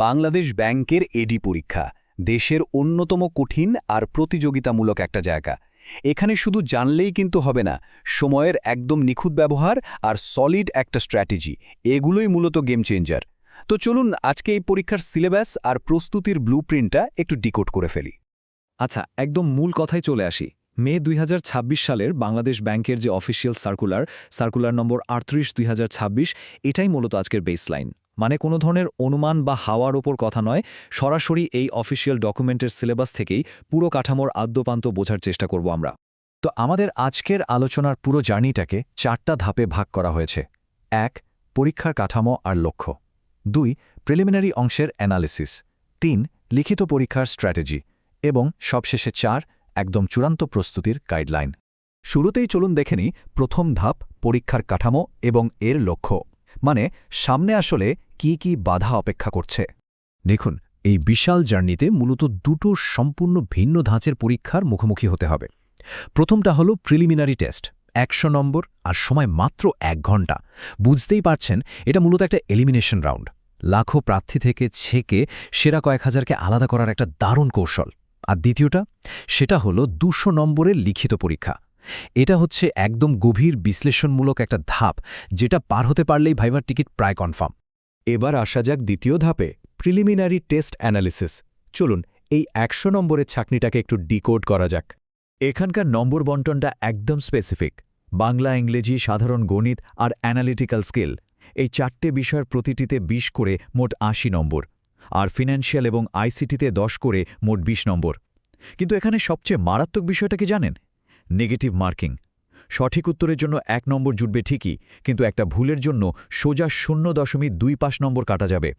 বাংলাদেশ ব্যাংকের এডি পরীক্ষা দেশের অন্যতম কঠিন আর প্রতিযোগিতামূলক একটা জায়গা। এখানে শুধু জানলেই কিন্তু হবে না, সময়ের একদম নিখুঁত ব্যবহার আর সলিড একটা স্ট্র্যাটেজি, এগুলোই মূলত গেম চেঞ্জার। তো চলুন আজকে এই পরীক্ষার সিলেবাস আর প্রস্তুতির ব্লুপ্রিন্টটা একটু ডিকোড করে ফেলি। আচ্ছা, একদম মূল কথায় চলে আসি। মে ২০২৬ সালের বাংলাদেশ ব্যাংকের যে অফিসিয়াল সার্কুলার নম্বর ৩৮/২০২৬, এটাই মূলত আজকের বেসলাইন। মানে কোনো ধরনের অনুমান বা হাওয়ার ওপর কথা নয়, সরাসরি এই অফিসিয়াল ডকুমেন্টের সিলেবাস থেকেই পুরো কাঠামোর আদ্যপান্ত বোঝার চেষ্টা করব আমরা। তো আমাদের আজকের আলোচনার পুরো জার্নিটাকে 4টা ধাপে ভাগ করা হয়েছে। 1. পরীক্ষার কাঠামো আর লক্ষ্য। 2. প্রিলিমিনারি অংশের অ্যানালিসিস। 3. লিখিত পরীক্ষার স্ট্র্যাটেজি। এবং সবশেষে 4. একদম চূড়ান্ত প্রস্তুতির গাইডলাইন। শুরুতেই চলুন দেখে নিই প্রথম ধাপ, পরীক্ষার কাঠামো এবং এর লক্ষ্য। মানে সামনে আসলে কি বাধা অপেক্ষা করছে। দেখুন, এই বিশাল জার্নিতে মূলত দুটো সম্পূর্ণ ভিন্ন ধাঁচের পরীক্ষার মুখোমুখি হতে হবে। প্রথমটা হলো প্রিলিমিনারি টেস্ট, 100 নম্বর আর সময় মাত্র 1 ঘন্টা। বুঝতেই পারছেন, এটা মূলত একটা এলিমিনেশন রাউন্ড। লাখো প্রার্থী থেকে ছেকে সেরা কয়েক হাজারকে আলাদা করার একটা দারুণ কৌশল। আর দ্বিতীয়টা, সেটা হলো 200 নম্বরের লিখিত পরীক্ষা। এটা হচ্ছে একদম গভীর বিশ্লেষণমূলক একটা ধাপ, যেটা পার হতে পারলেই ভাইবার টিকিট প্রায় কনফার্ম। এবার আসা যাক দ্বিতীয় ধাপে, প্রিলিমিনারি টেস্ট অ্যানালিসিস। চলুন এই 100 নম্বরের ছাঁকনিটাকে একটু ডিকোড করা যাক। এখানকার নম্বর বন্টনটা একদম স্পেসিফিক। বাংলা, ইংরেজি, সাধারণ গণিত আর অ্যানালিটিক্যাল স্কিল, এই 4টে বিষয়ের প্রতিটিতে 20 করে মোট 80 নম্বর। আর ফিন্যান্সিয়াল এবং আইসিটিতে 10 করে মোট 20 নম্বর। কিন্তু এখানে সবচেয়ে মারাত্মক বিষয়টা কি জানেন? Negative marking. সঠিক উত্তরের জন্য 1 নম্বর জুটবে ঠিকই, কিন্তু একটা ভুলের জন্য সোজা 0.25 নম্বর কাটা যাবে।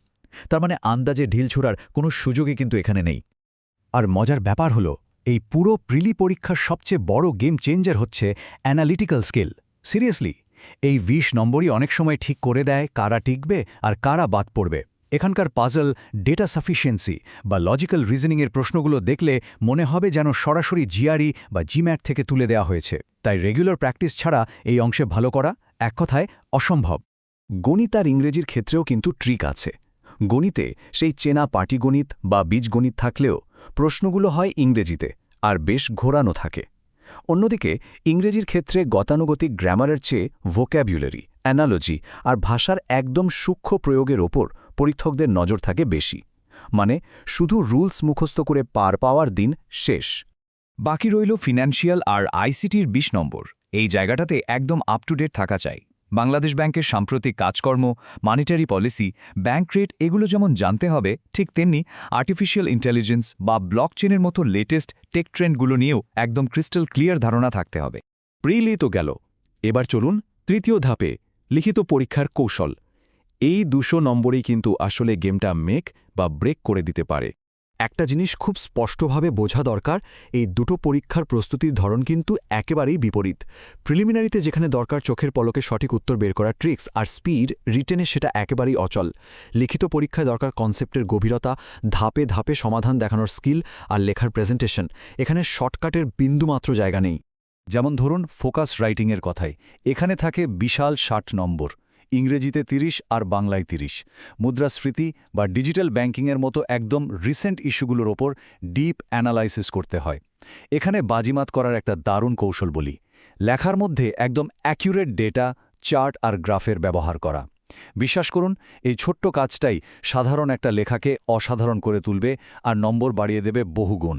তার মানে আন্দাজে ঢিল ছোড়ার কোনো সুযোগই কিন্তু এখানে নেই। আর মজার ব্যাপার হলো, এই পুরো প্রিলি পরীক্ষার সবচেয়ে বড় গেম চেঞ্জার হচ্ছে অ্যানালিটিক্যাল স্কিল। সিরিয়াসলি, এই 20 নম্বরই অনেক সময় ঠিক করে দেয় কারা টিকবে আর কারা বাদ পড়বে। এখানকার পাজল, ডেটা সাফিসিয়েন্সি বা লজিক্যাল রিজনিংয়ের প্রশ্নগুলো দেখলে মনে হবে যেন সরাসরি জিআরই বা জিম্যাট থেকে তুলে দেওয়া হয়েছে। তাই রেগুলার প্র্যাকটিস ছাড়া এই অংশে ভালো করা এক কথায় অসম্ভব। গণিত আর ইংরেজির ক্ষেত্রেও কিন্তু ট্রিক আছে। গণিতে সেই চেনা পাটিগণিত বা বীজগণিত থাকলেও প্রশ্নগুলো হয় ইংরেজিতে আর বেশ ঘোরানো থাকে। অন্যদিকে ইংরেজির ক্ষেত্রে গতানুগতিক গ্রামারের চেয়ে ভোক্যাবুলারি, অ্যানালজি আর ভাষার একদম সূক্ষ্ম প্রয়োগের ওপর পরীক্ষকদের নজর থাকে বেশি। মানে শুধু রুলস মুখস্থ করে পার পাওয়ার দিন শেষ। বাকি রইল ফিন্যান্সিয়াল আর আইসিটির 20 নম্বর। এই জায়গাটাতে একদম আপ টু ডেট থাকা চাই। বাংলাদেশ ব্যাংকের সাম্প্রতিক কাজকর্ম, মনিটারি পলিসি, ব্যাংক রেট, এগুলো যেমন জানতে হবে, ঠিক তেমনি আর্টিফিশিয়াল ইন্টেলিজেন্স বা ব্লকচেনের মতো লেটেস্ট টেক ট্রেন্ডগুলো নিয়েও একদম ক্রিস্টাল ক্লিয়ার ধারণা থাকতে হবে। প্রিলি তো গেল, এবার চলুন তৃতীয় ধাপে, লিখিত পরীক্ষার কৌশল। এই 200 নম্বরেই কিন্তু আসলে গেমটা মেক বা ব্রেক করে দিতে পারে। একটা জিনিস খুব স্পষ্টভাবে বোঝা দরকার, এই দুটো পরীক্ষার প্রস্তুতির ধরন কিন্তু একেবারেই বিপরীত। প্রিলিমিনারিতে যেখানে দরকার চোখের পলকে সঠিক উত্তর বের করার ট্রিক্স আর স্পিড, রিটেনে সেটা একেবারেই অচল। লিখিত পরীক্ষায় দরকার কনসেপ্টের গভীরতা, ধাপে ধাপে সমাধান দেখানোর স্কিল আর লেখার প্রেজেন্টেশন। এখানে শর্টকাটের বিন্দুমাত্র জায়গা নেই। যেমন ধরুন ফোকাস রাইটিংয়ের কথাই, এখানে থাকে বিশাল 60 নম্বর, ইংরেজিতে 30 আর বাংলায় 30। মুদ্রাস্ফীতি বা ডিজিটাল ব্যাংকিংয়ের মতো একদম রিসেন্ট ইস্যুগুলোর ওপর ডিপ অ্যানালাইসিস করতে হয়। এখানে বাজিমাত করার একটা দারুণ কৌশল বলি, লেখার মধ্যে একদম অ্যাকিউরেট ডেটা, চার্ট আর গ্রাফের ব্যবহার করা। বিশ্বাস করুন, এই ছোট্ট কাজটাই সাধারণ একটা লেখাকে অসাধারণ করে তুলবে আর নম্বর বাড়িয়ে দেবে বহুগুণ।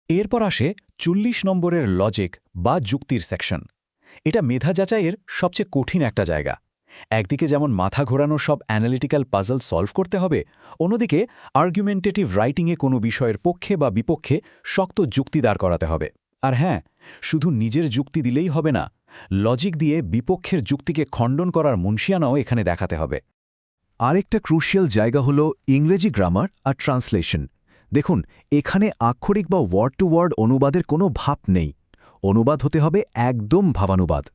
এরপর আসে 40 নম্বরের লজিক বা যুক্তির সেকশন। এটা মেধা যাচাইয়ের সবচেয়ে কঠিন একটা জায়গা। একদিকে যেমন মাথা ঘোরানো সব অ্যানালিটিক্যাল পাজল সলভ করতে হবে, অন্যদিকে আর্গুমেন্টেটিভ রাইটিংয়ে কোনো বিষয়ের পক্ষে বা বিপক্ষে শক্ত যুক্তি দাঁড় করাতে হবে। আর হ্যাঁ, শুধু নিজের যুক্তি দিলেই হবে না, লজিক দিয়ে বিপক্ষের যুক্তিকে খণ্ডন করার মুনশিয়ানাও এখানে দেখাতে হবে। আরেকটা ক্রুশিয়াল জায়গা হল ইংরেজি গ্রামার আর ট্রান্সলেশন। দেখুন, এখানে আক্ষরিক বা ওয়ার্ড টু ওয়ার্ড অনুবাদের কোনো ভাব নেই। অনুবাদ হতে হবে একদম ভাবানুবাদ।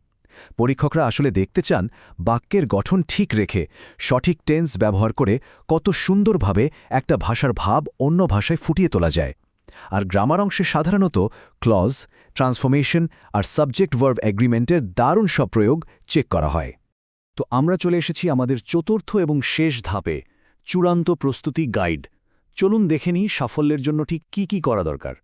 পরীক্ষকরা আসলে দেখতে চান বাক্যের গঠন ঠিক রেখে সঠিক টেন্স ব্যবহার করে কত সুন্দরভাবে একটা ভাষার ভাব অন্য ভাষায় ফুটিয়ে তোলা যায়। আর গ্রামার অংশে সাধারণত ক্লজ, ট্রান্সফরমেশন আর সাবজেক্ট ভার্ব এগ্রিমেন্টের দারুণ সব প্রয়োগ চেক করা হয়। তো আমরা চলে এসেছি আমাদের চতুর্থ এবং শেষ ধাপে, চূড়ান্ত প্রস্তুতি গাইড। চলুন দেখে নিই সাফল্যের জন্য ঠিক কি করা দরকার।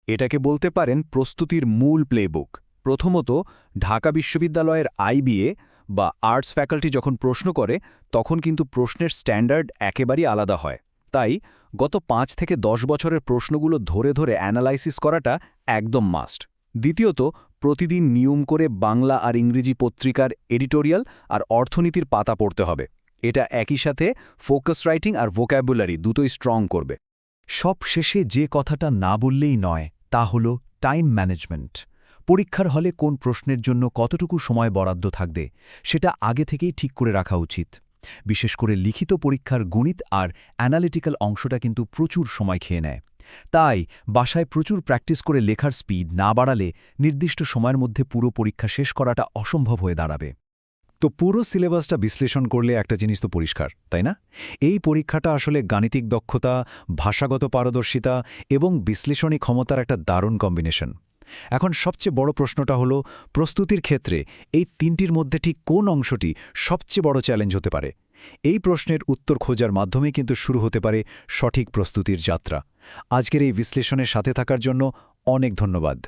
এটাকে বলতে পারেন প্রস্তুতির মূল প্লেবুক। প্রথমত, ঢাকা বিশ্ববিদ্যালয়ের আইবিএ বা আর্টস ফ্যাকাল্টি যখন প্রশ্ন করে তখন কিন্তু প্রশ্নের স্ট্যান্ডার্ড একেবারেই আলাদা হয়। তাই গত 5 থেকে 10 বছরের প্রশ্নগুলো ধরে ধরে অ্যানালাইসিস করাটা একদম মাস্ট। দ্বিতীয়ত, প্রতিদিন নিয়ম করে বাংলা আর ইংরেজি পত্রিকার এডিটোরিয়াল আর অর্থনীতির পাতা পড়তে হবে। এটা একই সাথে ফোকাস রাইটিং আর ভোক্যাবুলারি দুটোই স্ট্রং করবে। সব শেষে যে কথাটা না বললেই নয় তা হল টাইম ম্যানেজমেন্ট। পরীক্ষার হলে কোন প্রশ্নের জন্য কতটুকু সময় বরাদ্দ থাকবে সেটা আগে থেকেই ঠিক করে রাখা উচিত। বিশেষ করে লিখিত পরীক্ষার গণিত আর অ্যানালিটিক্যাল অংশটা কিন্তু প্রচুর সময় খেয়ে নেয়। তাই বাসায় প্রচুর প্র্যাকটিস করে লেখার স্পিড না বাড়ালে নির্দিষ্ট সময়ের মধ্যে পুরো পরীক্ষা শেষ করাটা অসম্ভব হয়ে দাঁড়াবে। তো পুরো সিলেবাসটা বিশ্লেষণ করলে একটা জিনিস তো পরিষ্কার, তাই না? এই পরীক্ষাটা আসলে গাণিতিক দক্ষতা, ভাষাগত পারদর্শিতা এবং বিশ্লেষণী ক্ষমতার একটা দারুণ কম্বিনেশন। এখন সবচেয়ে বড় প্রশ্নটা হলো, প্রস্তুতির ক্ষেত্রে এই তিনটির মধ্যে ঠিক কোন অংশটি সবচেয়ে বড় চ্যালেঞ্জ হতে পারে? এই প্রশ্নের উত্তর খোঁজার মাধ্যমেই কিন্তু শুরু হতে পারে সঠিক প্রস্তুতির যাত্রা। আজকের এই বিশ্লেষণের সাথে থাকার জন্য অনেক ধন্যবাদ।